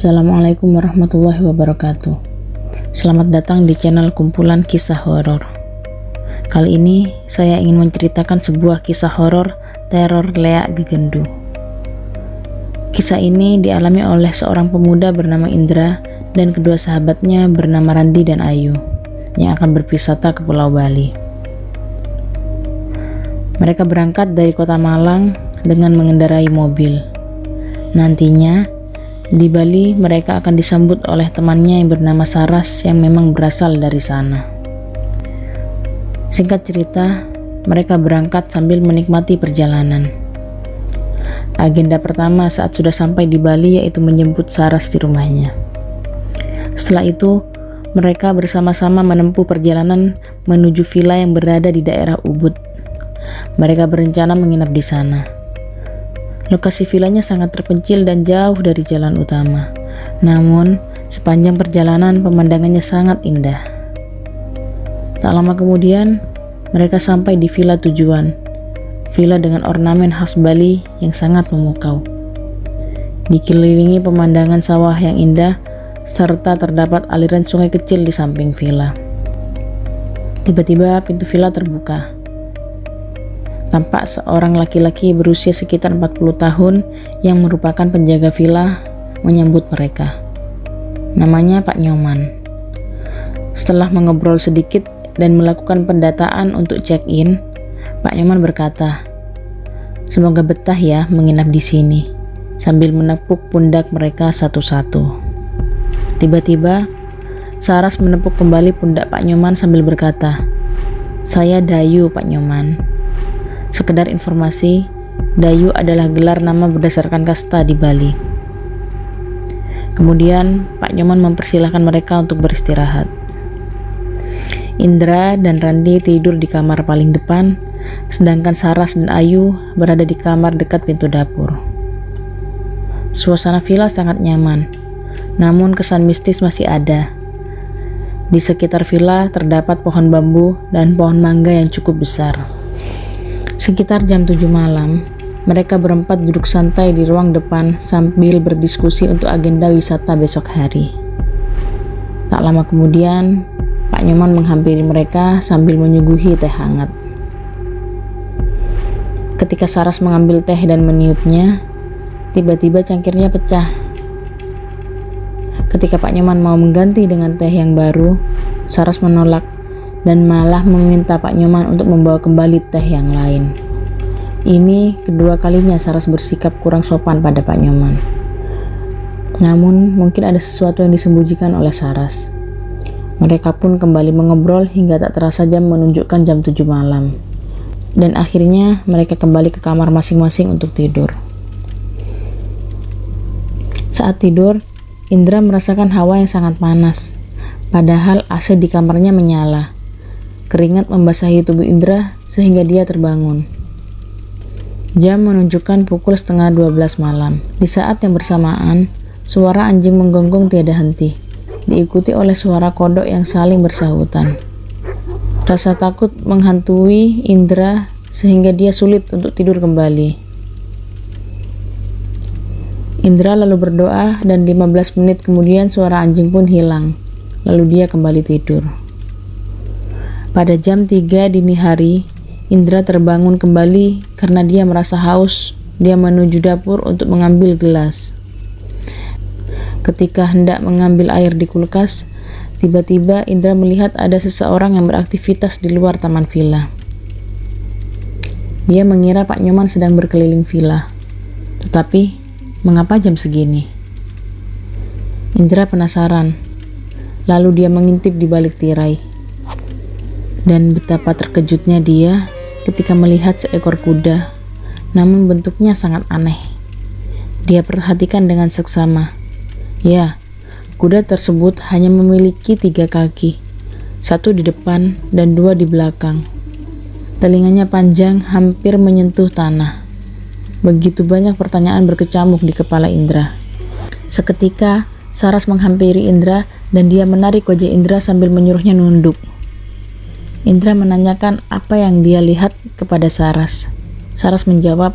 Assalamualaikum warahmatullahi wabarakatuh. Selamat datang di channel kumpulan kisah horor. Kali ini saya ingin menceritakan sebuah kisah horor teror leak gegendu. Kisah ini dialami oleh seorang pemuda bernama Indra dan kedua sahabatnya bernama Randi dan Ayu yang akan berwisata ke Pulau Bali. Mereka berangkat dari kota Malang dengan mengendarai mobil. Nantinya di Bali mereka akan disambut oleh temannya yang bernama Saras yang memang berasal dari sana. Singkat cerita, mereka berangkat sambil menikmati perjalanan. Agenda pertama saat sudah sampai di Bali yaitu menjemput Saras di rumahnya. Setelah itu, mereka bersama-sama menempuh perjalanan menuju villa yang berada di daerah Ubud. Mereka berencana menginap di sana. Lokasi villanya sangat terpencil dan jauh dari jalan utama. Namun, sepanjang perjalanan pemandangannya sangat indah. Tak lama kemudian, mereka sampai di villa tujuan. Villa dengan ornamen khas Bali yang sangat memukau. Dikelilingi pemandangan sawah yang indah, serta terdapat aliran sungai kecil di samping villa. Tiba-tiba pintu villa terbuka. Tampak seorang laki-laki berusia sekitar 40 tahun yang merupakan penjaga villa menyambut mereka. Namanya Pak Nyoman. Setelah mengobrol sedikit dan melakukan pendataan untuk check-in, Pak Nyoman berkata, "Semoga betah ya menginap di sini," sambil menepuk pundak mereka satu-satu. Tiba-tiba, Saras menepuk kembali pundak Pak Nyoman sambil berkata, "Saya Dayu, Pak Nyoman." Sekedar informasi, Dayu adalah gelar nama berdasarkan kasta di Bali. Kemudian, Pak Nyoman mempersilahkan mereka untuk beristirahat. Indra dan Randi tidur di kamar paling depan, sedangkan Saras dan Ayu berada di kamar dekat pintu dapur. Suasana villa sangat nyaman, namun kesan mistis masih ada. Di sekitar villa terdapat pohon bambu dan pohon mangga yang cukup besar. Sekitar jam 7 malam, mereka berempat duduk santai di ruang depan sambil berdiskusi untuk agenda wisata besok hari. Tak lama kemudian, Pak Nyoman menghampiri mereka sambil menyuguhi teh hangat. Ketika Saras mengambil teh dan meniupnya, tiba-tiba cangkirnya pecah. Ketika Pak Nyoman mau mengganti dengan teh yang baru, Saras menolak dan malah meminta Pak Nyoman untuk membawa kembali teh yang lain. Ini kedua kalinya Saras bersikap kurang sopan pada Pak Nyoman. Namun mungkin ada sesuatu yang disembunyikan oleh Saras. Mereka pun kembali mengobrol hingga tak terasa jam menunjukkan jam 7 malam. Dan akhirnya mereka kembali ke kamar masing-masing untuk tidur. Saat tidur, Indra merasakan hawa yang sangat panas. Padahal AC di kamarnya menyala. Keringat membasahi tubuh Indra sehingga dia terbangun. Jam menunjukkan pukul 11:30 malam. Di saat yang bersamaan, suara anjing menggonggong tiada henti, diikuti oleh suara kodok yang saling bersahutan. Rasa takut menghantui Indra sehingga dia sulit untuk tidur kembali. Indra lalu berdoa dan 15 menit kemudian suara anjing pun hilang. Lalu dia kembali tidur. Pada jam 3 dini hari, Indra terbangun kembali karena dia merasa haus. Dia menuju dapur untuk mengambil gelas. Ketika hendak mengambil air di kulkas, tiba-tiba Indra melihat ada seseorang yang beraktivitas di luar taman villa. Dia mengira Pak Nyoman sedang berkeliling villa. Tetapi, mengapa jam segini? Indra penasaran. Lalu dia mengintip di balik tirai. Dan betapa terkejutnya dia ketika melihat seekor kuda, namun bentuknya sangat aneh. Dia perhatikan dengan seksama. Ya, kuda tersebut hanya memiliki 3 kaki, 1 di depan dan 2 di belakang. Telinganya panjang hampir menyentuh tanah. Begitu banyak pertanyaan berkecamuk di kepala Indra. Seketika, Saras menghampiri Indra dan dia menarik wajah Indra sambil menyuruhnya nunduk. Indra menanyakan apa yang dia lihat kepada Saras. Saras menjawab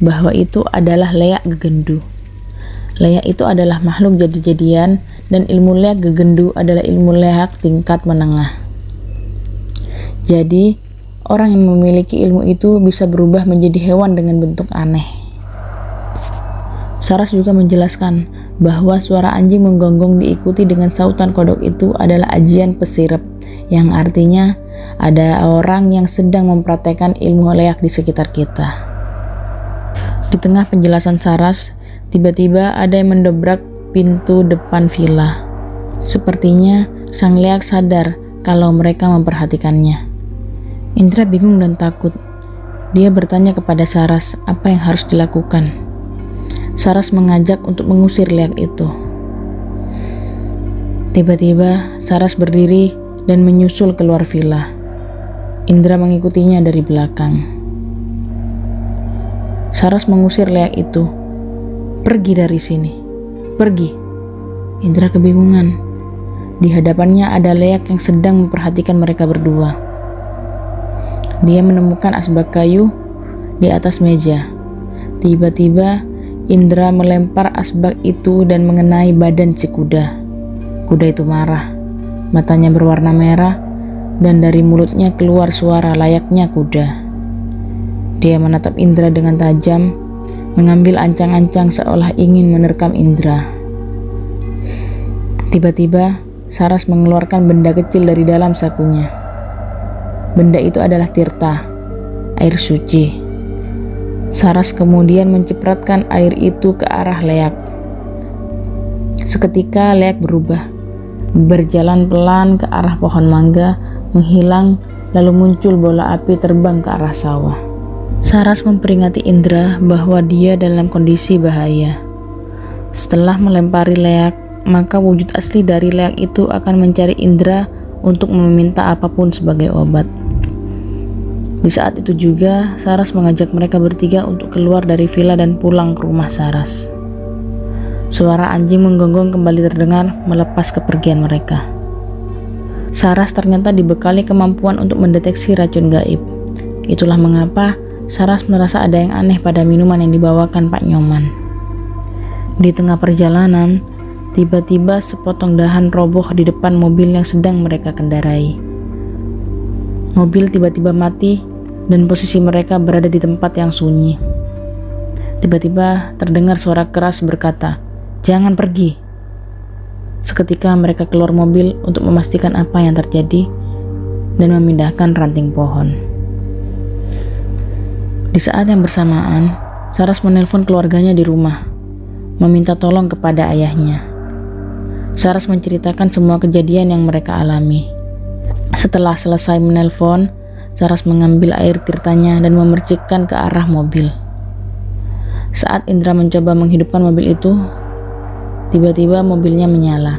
bahwa itu adalah leak gegendu. Leak itu adalah makhluk jadi-jadian dan ilmu leak gegendu adalah ilmu leak tingkat menengah. Jadi, orang yang memiliki ilmu itu bisa berubah menjadi hewan dengan bentuk aneh. Saras juga menjelaskan bahwa suara anjing menggonggong diikuti dengan sautan kodok itu adalah ajian pesirep, yang artinya ada orang yang sedang mempraktekkan ilmu leak di sekitar kita. Di tengah penjelasan Saras, tiba-tiba ada yang mendobrak pintu depan villa. Sepertinya sang leak sadar kalau mereka memperhatikannya. Indra bingung dan takut. Dia bertanya kepada Saras apa yang harus dilakukan. Saras mengajak untuk mengusir leak itu. Tiba-tiba Saras berdiri dan menyusul keluar villa. Indra mengikutinya dari belakang. Saras mengusir leak itu. Pergi dari sini. Pergi. Indra kebingungan. Di hadapannya ada leak yang sedang memperhatikan mereka berdua. Dia menemukan asbak kayu di atas meja. Tiba-tiba Indra melempar asbak itu dan mengenai badan si kuda. Kuda itu marah. Matanya berwarna merah dan dari mulutnya keluar suara layaknya kuda. Dia menatap Indra dengan tajam, mengambil ancang-ancang seolah ingin menerkam Indra. Tiba-tiba, Saras mengeluarkan benda kecil dari dalam sakunya. Benda itu adalah tirta, air suci. Saras kemudian mencipratkan air itu ke arah leak. Seketika leak berubah, berjalan pelan ke arah pohon mangga, menghilang, lalu muncul bola api terbang ke arah sawah. Saras memperingati Indra bahwa dia dalam kondisi bahaya. Setelah melempari leak, maka wujud asli dari leak itu akan mencari Indra untuk meminta apapun sebagai obat. Di saat itu juga, Saras mengajak mereka bertiga untuk keluar dari villa dan pulang ke rumah Saras. Suara anjing menggonggong kembali terdengar melepas kepergian mereka. Saras ternyata dibekali kemampuan untuk mendeteksi racun gaib. Itulah mengapa Saras merasa ada yang aneh pada minuman yang dibawakan Pak Nyoman. Di tengah perjalanan, tiba-tiba sepotong dahan roboh di depan mobil yang sedang mereka kendarai. Mobil tiba-tiba mati dan posisi mereka berada di tempat yang sunyi. Tiba-tiba terdengar suara keras berkata, "Jangan pergi." Seketika mereka keluar mobil untuk memastikan apa yang terjadi dan memindahkan ranting pohon. Di saat yang bersamaan, Saras menelpon keluarganya di rumah, meminta tolong kepada ayahnya. Saras menceritakan semua kejadian yang mereka alami. Setelah selesai menelpon, Saras mengambil air tirtanya dan memercikkan ke arah mobil. Saat Indra mencoba menghidupkan mobil itu, tiba-tiba mobilnya menyala.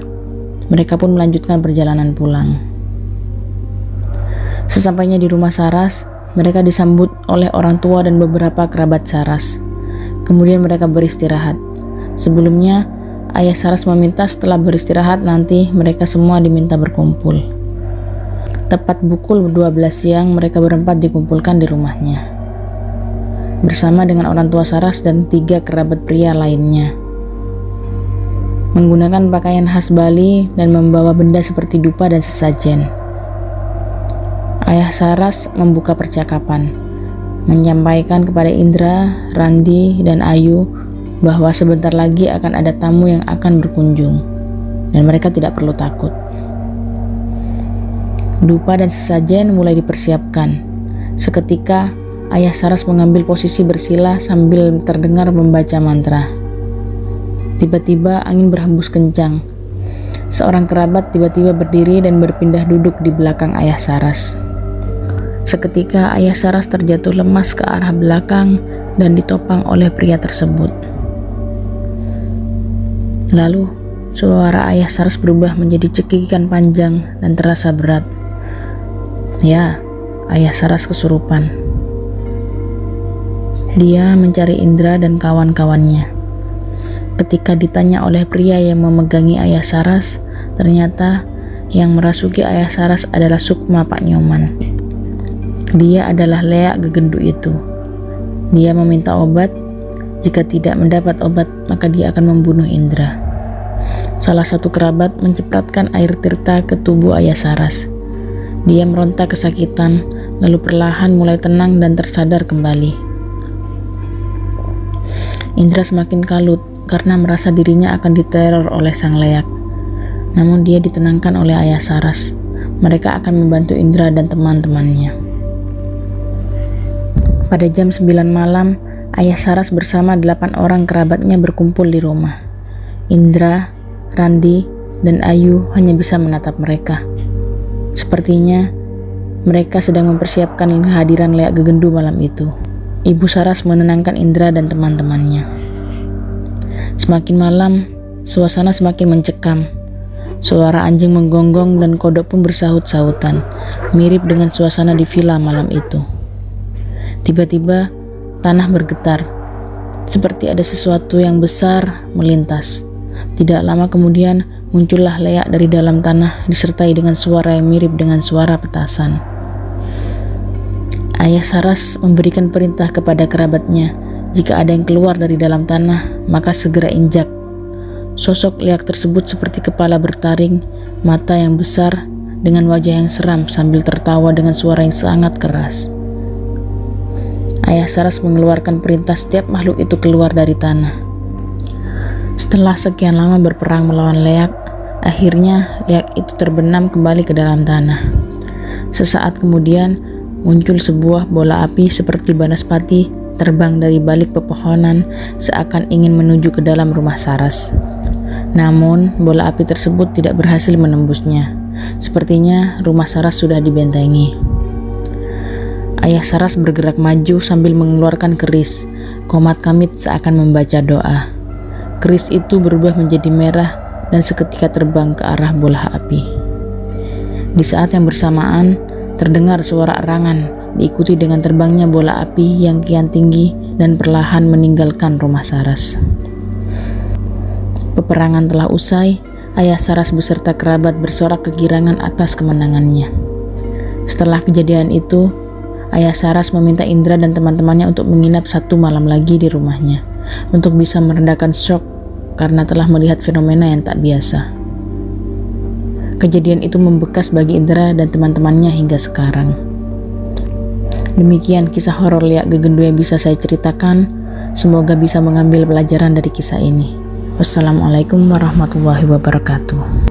Mereka pun melanjutkan perjalanan pulang. Sesampainya di rumah Saras, mereka disambut oleh orang tua dan beberapa kerabat Saras. Kemudian mereka beristirahat. Sebelumnya, ayah Saras meminta setelah beristirahat nanti mereka semua diminta berkumpul. Tepat pukul 12 siang mereka berempat dikumpulkan di rumahnya, bersama dengan orang tua Saras dan 3 kerabat pria lainnya. Menggunakan pakaian khas Bali dan membawa benda seperti dupa dan sesajen. Ayah Saras membuka percakapan, menyampaikan kepada Indra, Randi, dan Ayu bahwa sebentar lagi akan ada tamu yang akan berkunjung, dan mereka tidak perlu takut. Dupa dan sesajen mulai dipersiapkan. Seketika, ayah Saras mengambil posisi bersila sambil terdengar membaca mantra. Tiba-tiba angin berhembus kencang. Seorang kerabat tiba-tiba berdiri dan berpindah duduk di belakang ayah Saras. Seketika ayah Saras terjatuh lemas ke arah belakang dan ditopang oleh pria tersebut. Lalu, suara ayah Saras berubah menjadi cekikikan panjang dan terasa berat. Ya, ayah Saras kesurupan. Dia mencari Indra dan kawan-kawannya. Ketika ditanya oleh pria yang memegangi ayah Saras, ternyata yang merasuki ayah Saras adalah Sukma Pak Nyoman. Dia adalah leak gegendu itu. Dia meminta obat, Jika tidak mendapat obat, maka dia akan membunuh Indra. Salah satu kerabat mencepratkan air tirta ke tubuh Ayah Saras. Dia meronta kesakitan, lalu perlahan mulai tenang dan tersadar kembali. Indra semakin kalut karena merasa dirinya akan diteror oleh sang leak. Namun dia ditenangkan oleh Ayah Saras. Mereka akan membantu Indra dan teman-temannya. Pada jam 9 malam, Ayah Saras bersama 8 orang kerabatnya berkumpul di rumah. Indra, Randi, dan Ayu hanya bisa menatap mereka. Sepertinya mereka sedang mempersiapkan kehadiran Leak Gegendu malam itu. Ibu Saras menenangkan Indra dan teman-temannya. Semakin malam, suasana semakin mencekam. Suara anjing menggonggong dan kodok pun bersahut-sahutan, mirip dengan suasana di villa malam itu. Tiba-tiba, tanah bergetar, seperti ada sesuatu yang besar melintas. Tidak lama kemudian, muncullah Leak dari dalam tanah disertai dengan suara yang mirip dengan suara petasan. Ayah Saras memberikan perintah kepada kerabatnya, jika ada yang keluar dari dalam tanah, maka segera injak. Sosok Leak tersebut seperti kepala bertaring, mata yang besar, dengan wajah yang seram sambil tertawa dengan suara yang sangat keras. Ayah Saras mengeluarkan perintah setiap makhluk itu keluar dari tanah. Setelah sekian lama berperang melawan Leak, akhirnya Leak itu terbenam kembali ke dalam tanah. Sesaat kemudian, muncul sebuah bola api seperti banaspati terbang dari balik pepohonan seakan ingin menuju ke dalam rumah Saras. Namun, bola api tersebut tidak berhasil menembusnya. Sepertinya rumah Saras sudah dibentengi. Ayah Saras bergerak maju sambil mengeluarkan keris. Komat kamit seakan membaca doa. Keris itu berubah menjadi merah dan seketika terbang ke arah bola api. Di saat yang bersamaan, terdengar suara erangan, diikuti dengan terbangnya bola api yang kian tinggi dan perlahan meninggalkan rumah Saras. Peperangan telah usai, Ayah Saras beserta kerabat bersorak kegirangan atas kemenangannya. Setelah kejadian itu, Ayah Saras meminta Indra dan teman-temannya untuk menginap 1 malam lagi di rumahnya, untuk bisa meredakan shock karena telah melihat fenomena yang tak biasa. Kejadian itu membekas bagi Indra dan teman-temannya hingga sekarang. Demikian kisah horor Leak Gegendu yang bisa saya ceritakan. Semoga bisa mengambil pelajaran dari kisah ini. Wassalamualaikum warahmatullahi wabarakatuh.